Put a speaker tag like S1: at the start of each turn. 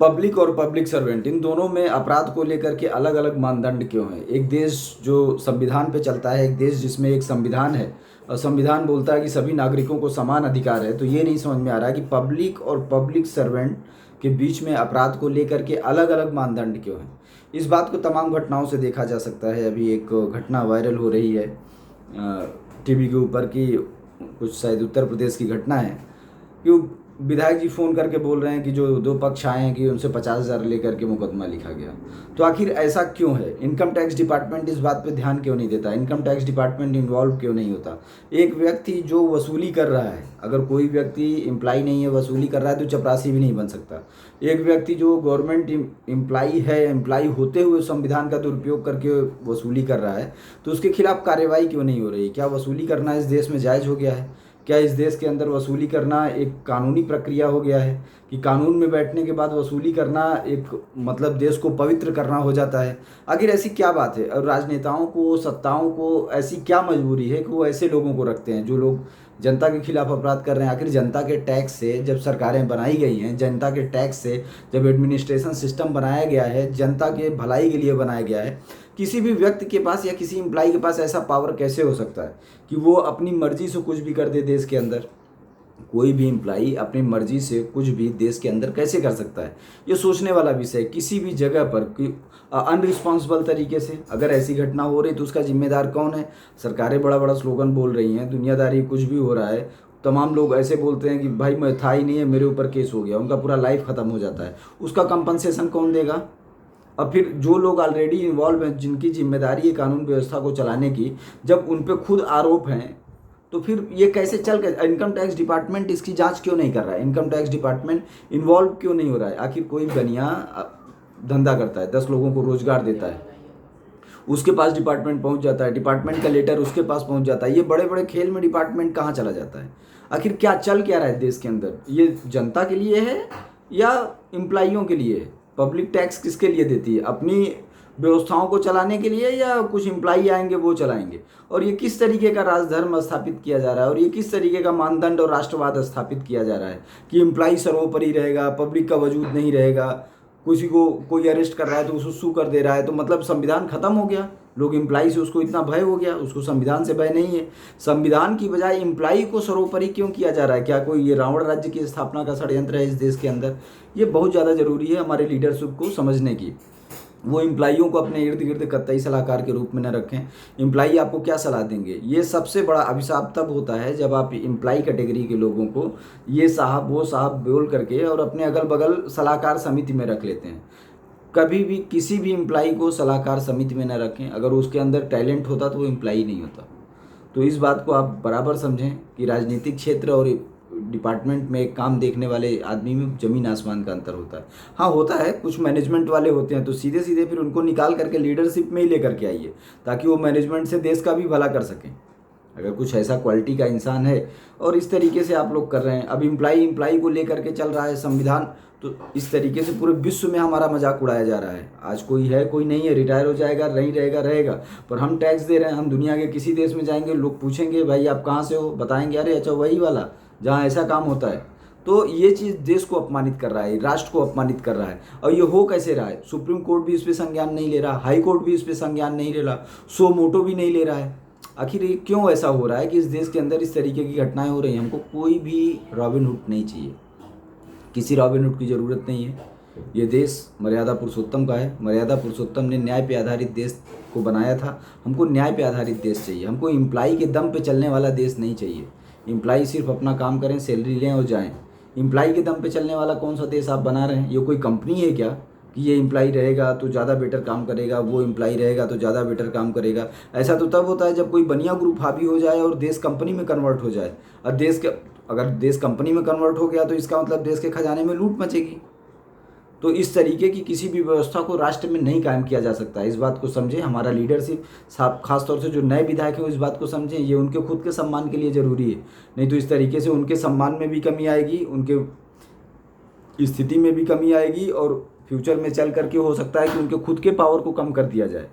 S1: Public और public servant इन दोनों में अपराध को लेकर के अलग अलग मानदंड क्यों हैं? एक देश जो संविधान पे चलता है, एक देश जिसमें एक संविधान है और संविधान बोलता है कि सभी नागरिकों को समान अधिकार है, तो ये नहीं समझ में आ रहा है कि पब्लिक और पब्लिक सर्वेंट के बीच में अपराध को लेकर के अलग अलग मानदंड क्यों हैं? इस बात को तमाम घटनाओं से देखा जा सकता है। अभी एक घटना वायरल हो रही है टीवी के ऊपर कि कुछ शायद उत्तर प्रदेश की घटना है कि विधायक जी फ़ोन करके बोल रहे हैं कि जो दो पक्ष आए हैं कि उनसे 50,000 लेकर के मुकदमा लिखा गया। तो आखिर ऐसा क्यों है? इनकम टैक्स डिपार्टमेंट इस बात पे ध्यान क्यों नहीं देता? इनकम टैक्स डिपार्टमेंट इन्वॉल्व क्यों नहीं होता? एक व्यक्ति जो वसूली कर रहा है, अगर कोई व्यक्ति एम्प्लॉय नहीं है, वसूली कर रहा है, तो चपरासी भी नहीं बन सकता। एक व्यक्ति जो गवर्नमेंट एम्प्लॉय है, एम्प्लॉय होते हुए संविधान का दुरुपयोग करके वसूली कर रहा है, तो उसके खिलाफ कार्रवाई क्यों नहीं हो रही? क्या वसूली करना इस देश में जायज़ हो गया है? क्या इस देश के अंदर वसूली करना एक कानूनी प्रक्रिया हो गया है कि कानून में बैठने के बाद वसूली करना एक मतलब देश को पवित्र करना हो जाता है? आखिर ऐसी क्या बात है? और राजनेताओं को, सत्ताओं को ऐसी क्या मजबूरी है कि वो ऐसे लोगों को रखते हैं जो लोग जनता के खिलाफ अपराध कर रहे हैं? आखिर जनता के टैक्स से जब सरकारें बनाई गई हैं, जनता के टैक्स से जब एडमिनिस्ट्रेशन सिस्टम बनाया गया है, जनता के भलाई के लिए बनाया गया है, किसी भी व्यक्ति के पास या किसी एम्प्लॉय के पास ऐसा पावर कैसे हो सकता है कि वो अपनी मर्जी से कुछ भी कर दे देश के अंदर? कोई भी एम्प्लॉय अपनी मर्जी से कुछ भी देश के अंदर कैसे कर सकता है? ये सोचने वाला विषय है। किसी भी जगह पर अनरिस्पॉन्सिबल तरीके से अगर ऐसी घटना हो रही तो उसका जिम्मेदार कौन है? सरकारें बड़ा बड़ा स्लोगन बोल रही हैं, दुनियादारी कुछ भी हो रहा है, तमाम लोग ऐसे बोलते हैं कि भाई मैं था ही नहीं है, मेरे ऊपर केस हो गया, उनका पूरा लाइफ ख़त्म हो जाता है। उसका कंपनसेशन कौन देगा? अब फिर जो लोग ऑलरेडी इन्वॉल्व हैं, जिनकी जिम्मेदारी है कानून व्यवस्था को चलाने की, जब उन पे खुद आरोप हैं, तो फिर ये कैसे चल के? इनकम टैक्स डिपार्टमेंट इसकी जांच क्यों नहीं कर रहा है? इनकम टैक्स डिपार्टमेंट इन्वॉल्व क्यों नहीं हो रहा है? आखिर कोई बनिया धंधा करता है, 10 लोगों को रोजगार देता है, उसके पास डिपार्टमेंट पहुंच जाता है, डिपार्टमेंट का लेटर उसके पास पहुंच जाता है। ये बड़े बड़े खेल में डिपार्टमेंट कहाँ चला जाता है? आखिर क्या चल क्या रहा है देश के अंदर? ये जनता के लिए है या एम्प्लॉइयों के लिए है? पब्लिक टैक्स किसके लिए देती है? अपनी व्यवस्थाओं को चलाने के लिए या कुछ एम्प्लॉई आएंगे वो चलाएंगे? और ये किस तरीके का राजधर्म स्थापित किया जा रहा है और ये किस तरीके का मानदंड और राष्ट्रवाद स्थापित किया जा रहा है कि एम्प्लॉई सर्वोपरि रहेगा, पब्लिक का वजूद नहीं रहेगा, किसी को कोई अरेस्ट कर रहा है तो उसको सू कर दे रहा है, तो मतलब संविधान खत्म हो गया? लोग एम्प्लॉई से उसको इतना भय हो गया, उसको संविधान से भय नहीं है। संविधान की बजाय एम्प्लॉई को सर्वोपरि क्यों किया जा रहा है? क्या कोई ये रावण राज्य की स्थापना का षड्यंत्र है इस देश के अंदर? ये बहुत ज़्यादा ज़रूरी है हमारे लीडरशिप को समझने की। वो एम्प्लॉइयों को अपने इर्द गिर्द कतई सलाहकार के रूप में न रखें। एम्प्लॉई आपको क्या सलाह देंगे? ये सबसे बड़ा अभिशाप तब होता है जब आप एम्प्लॉई कैटेगरी के लोगों को ये साहब वो साहब बोल करके और अपने अगल बगल सलाहकार समिति में रख लेते हैं। कभी भी किसी भी एम्प्लॉई को सलाहकार समिति में न रखें। अगर उसके अंदर टैलेंट होता तो वो एम्प्लॉई नहीं होता। तो इस बात को आप बराबर समझें कि राजनीतिक क्षेत्र और डिपार्टमेंट में एक काम देखने वाले आदमी में ज़मीन आसमान का अंतर होता है। हाँ होता है, कुछ मैनेजमेंट वाले होते हैं तो सीधे सीधे फिर उनको निकाल करके लीडरशिप में ही लेकर के आइए ताकि वो मैनेजमेंट से देश का भी भला कर सकें। अगर कुछ ऐसा क्वालिटी का इंसान है और इस तरीके से आप लोग कर रहे हैं, अब एम्प्लॉई को लेकर के चल रहा है संविधान, तो इस तरीके से पूरे विश्व में हमारा मजाक उड़ाया जा रहा है। आज कोई है कोई नहीं है, रिटायर हो जाएगा, नहीं रहेगा रहेगा, पर हम टैक्स दे रहे हैं। हम दुनिया के किसी देश में जाएंगे, लोग पूछेंगे भाई आप कहाँ से हो, बताएंगे अरे अच्छा वही वाला जहाँ ऐसा काम होता है। तो ये चीज़ देश को अपमानित कर रहा है, राष्ट्र को अपमानित कर रहा है। और ये हो कैसे रहा है? सुप्रीम कोर्ट भी इस पर संज्ञान नहीं ले रहा, हाई कोर्ट भी इस पर संज्ञान नहीं ले रहा, सो मोटो भी नहीं ले रहा है। आखिर ये क्यों ऐसा हो रहा है कि इस देश के अंदर इस तरीके की घटनाएं हो रही हैं? हमको कोई भी रॉबिनहुड नहीं चाहिए, किसी रॉबिनहुड की ज़रूरत नहीं है। ये देश मर्यादा पुरुषोत्तम का है। मर्यादा पुरुषोत्तम ने न्याय पे आधारित देश को बनाया था। हमको न्याय पे आधारित देश चाहिए। हमको एम्प्लॉई के दम पे चलने वाला देश नहीं चाहिए। एम्प्लॉई सिर्फ अपना काम करें, सैलरी लें और जाएं। एम्प्लॉई के दम पे चलने वाला कौन सा देश आप बना रहे हैं? ये कोई कंपनी है क्या कि ये एम्प्लॉई रहेगा तो ज़्यादा बेटर काम करेगा, वो एम्प्लॉई रहेगा तो ज़्यादा बेटर काम करेगा? ऐसा तो तब होता है जब कोई बनिया ग्रुप हावी हो जाए और देश कंपनी में कन्वर्ट हो जाए। और अगर देश कंपनी में कन्वर्ट हो गया तो इसका मतलब देश के खजाने में लूट मचेगी। तो इस तरीके की किसी भी व्यवस्था को राष्ट्र में नहीं कायम किया जा सकता। इस बात को समझें। हमारा लीडरशिप खासतौर से जो नए विधायक हैं इस बात को समझें। ये उनके खुद के सम्मान के लिए ज़रूरी है, नहीं तो इस तरीके से उनके सम्मान में भी कमी आएगी, उनके स्थिति में भी कमी आएगी और फ्यूचर में चल करके हो सकता है कि उनके खुद के पावर को कम कर दिया जाए।